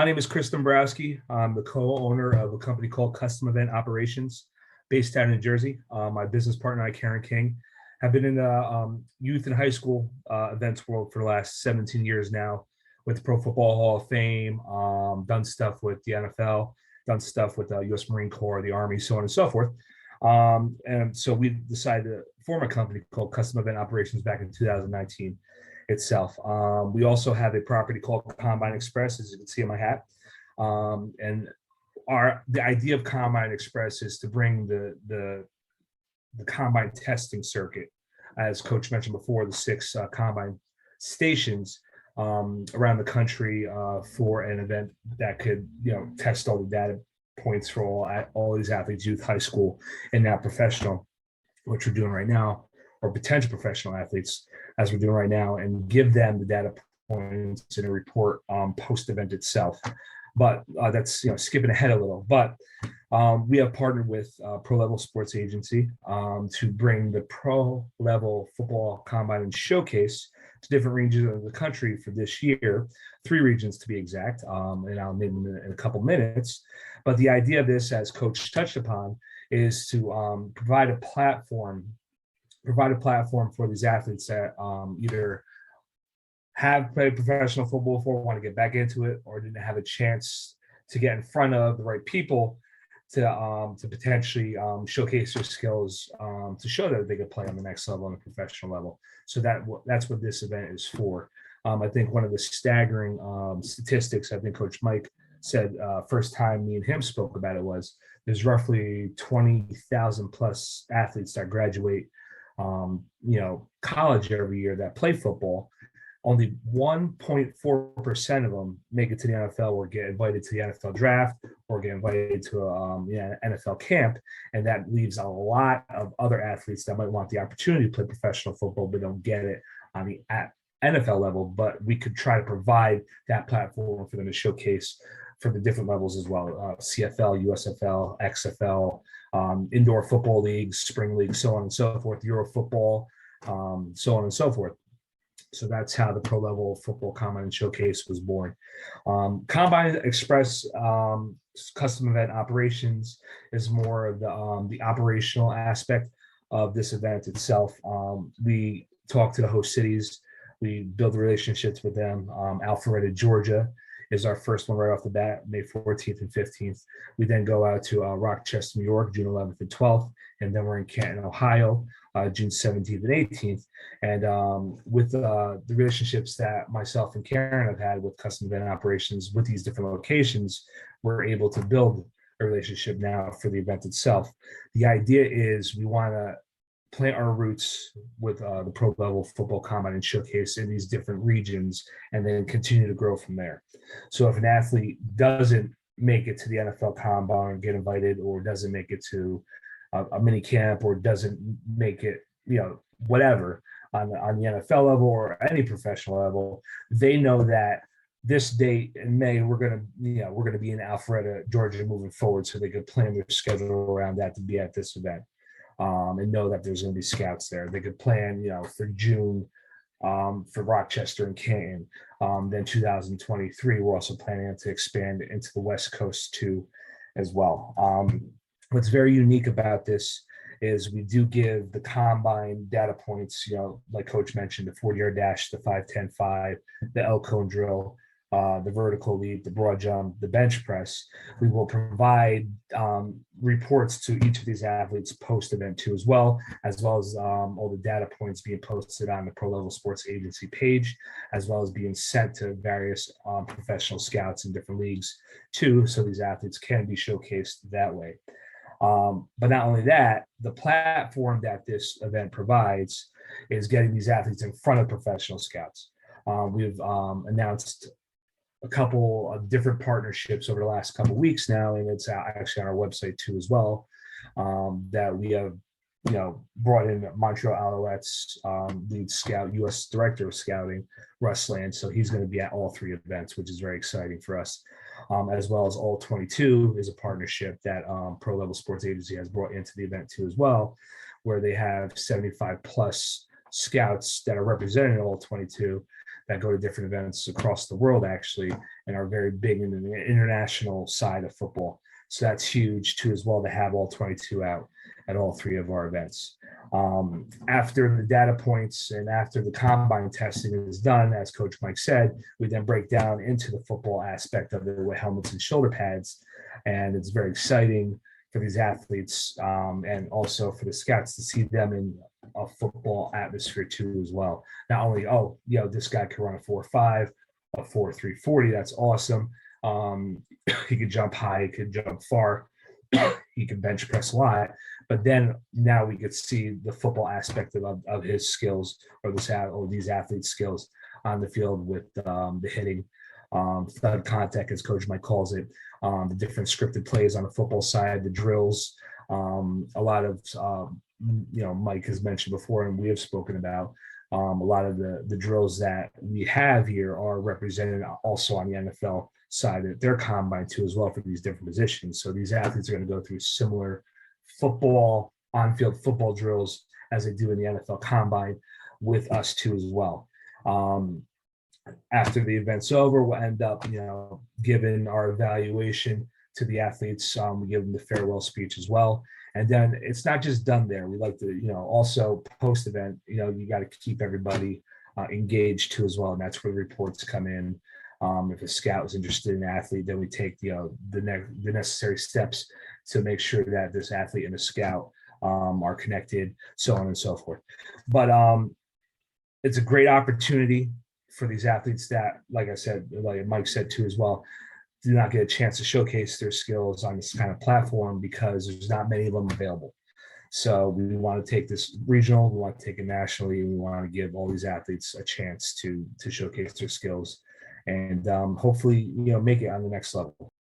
My name is Chris Dombrowski. I'm the co-owner of a company called Custom Event Operations based out in New Jersey. My business partner, I, Karen King, have been in the youth and high school events world for the last 17 years now with the Pro Football Hall of Fame, done stuff with the NFL, done stuff with the U.S. Marine Corps, the Army, so on and so forth. And so we decided to form a company called Custom Event Operations back in 2019 itself. We also have a property called Combine Express, as you can see on my hat. And the idea of Combine Express is to bring the combine testing circuit, as Coach mentioned before, the 6 combine stations around the country for an event that could, test all the data points for all these athletes, youth, high school, and now professional, which we're doing right now, or potential professional athletes, as we're doing right now, and give them the data points in a report post-event itself. But that's skipping ahead a little. But we have partnered with Pro Level Sports Agency to bring the Pro Level Football Combine and Showcase to different regions of the country for this year, 3 regions to be exact, and I'll name them in a couple minutes. But the idea of this, as Coach touched upon, is to provide a platform for these athletes that either have played professional football before, want to get back into it, or didn't have a chance to get in front of the right people to potentially showcase their skills, to show that they could play on the next level, on a professional level. So that's what this event is for. I think one of the staggering statistics, I think Coach Mike said first time me and him spoke about it, was there's roughly 20,000 plus athletes that graduate college every year that play football. Only 1.4% of them make it to the NFL or get invited to the NFL draft or get invited to NFL camp. And that leaves a lot of other athletes that might want the opportunity to play professional football, but don't get it on the NFL level. But we could try to provide that platform for them to showcase for the different levels as well, CFL, USFL, XFL, indoor football leagues, spring leagues, so on and so forth, Euro football, so on and so forth. So that's how the Pro Level Football Combine and Showcase was born. Combine Express Custom Event Operations is more of the operational aspect of this event itself. We talk to the host cities. We build relationships with them. Alpharetta, Georgia is our first one right off the bat, May 14th and 15th. We then go out to Rochester, New York, June 11th and 12th. And then we're in Canton, Ohio, June 17th and 18th. And with the relationships that myself and Karen have had with Custom Event Operations with these different locations, we're able to build a relationship now for the event itself. The idea is we want to plant our roots with the Pro Level Football Combine and Showcase in these different regions, and then continue to grow from there. So if an athlete doesn't make it to the NFL Combine or get invited, or doesn't make it to a mini camp, or doesn't make it, whatever, on the NFL level or any professional level, they know that this date in May we're gonna be in Alpharetta, Georgia, moving forward, so they could plan their schedule around that to be at this event. And know that there's going to be scouts there. They could plan, for June for Rochester and Canton. Then 2023, we're also planning to expand into the West Coast too, as well. What's very unique about this is we do give the combine data points, like Coach mentioned, the 40-yard dash, the 5-10-5, the L cone drill, the vertical leap, the broad jump, the bench press. We will provide reports to each of these athletes post-event too, as well as all the data points being posted on the Pro Level Sports Agency page, as well as being sent to various professional scouts in different leagues too, so these athletes can be showcased that way. But not only that, the platform that this event provides is getting these athletes in front of professional scouts. We've announced a couple of different partnerships over the last couple of weeks now, and it's actually on our website too as well, that we have brought in Montreal Alouettes lead scout, U.S. Director of Scouting, Russ Land. So he's going to be at all 3 events, which is very exciting for us. As well as All 22 is a partnership that Pro Level Sports Agency has brought into the event too as well, where they have 75 plus scouts that are represented in all 22 that go to different events across the world actually, and are very big in the international side of football. So that's huge too, as well, to have all 22 out at all three of our events. After the data points and after the combine testing is done, as Coach Mike said, we then break down into the football aspect of it with helmets and shoulder pads. And it's very exciting for these athletes, and also for the scouts to see them in a football atmosphere too as well. Not only, oh, this guy can run a 4.5, a 4.3 40, that's awesome. He could jump high, he could jump far, he can bench press a lot. But then now we could see the football aspect of his skills, or these athletes' skills on the field with the hitting, thud contact, as Coach Mike calls it, the different scripted plays on the football side, the drills, a lot of Mike has mentioned before, and we have spoken about, a lot of the drills that we have here are represented also on the NFL side of their combine too, as well, for these different positions. So these athletes are going to go through similar football, on-field football drills as they do in the NFL combine with us too as well. After the event's over, we'll end up, giving our evaluation to the athletes. We give them the farewell speech as well. And then it's not just done there. We like to, also post-event, you got to keep everybody engaged too as well. And that's where the reports come in. If a scout is interested in an athlete, then we take, the necessary steps to make sure that this athlete and the scout are connected, so on and so forth. But it's a great opportunity for these athletes that, like I said, like Mike said too as well, do not get a chance to showcase their skills on this kind of platform because there's not many of them available. So we want to take this regional, we want to take it nationally, and we want to give all these athletes a chance to showcase their skills and hopefully, make it on the next level.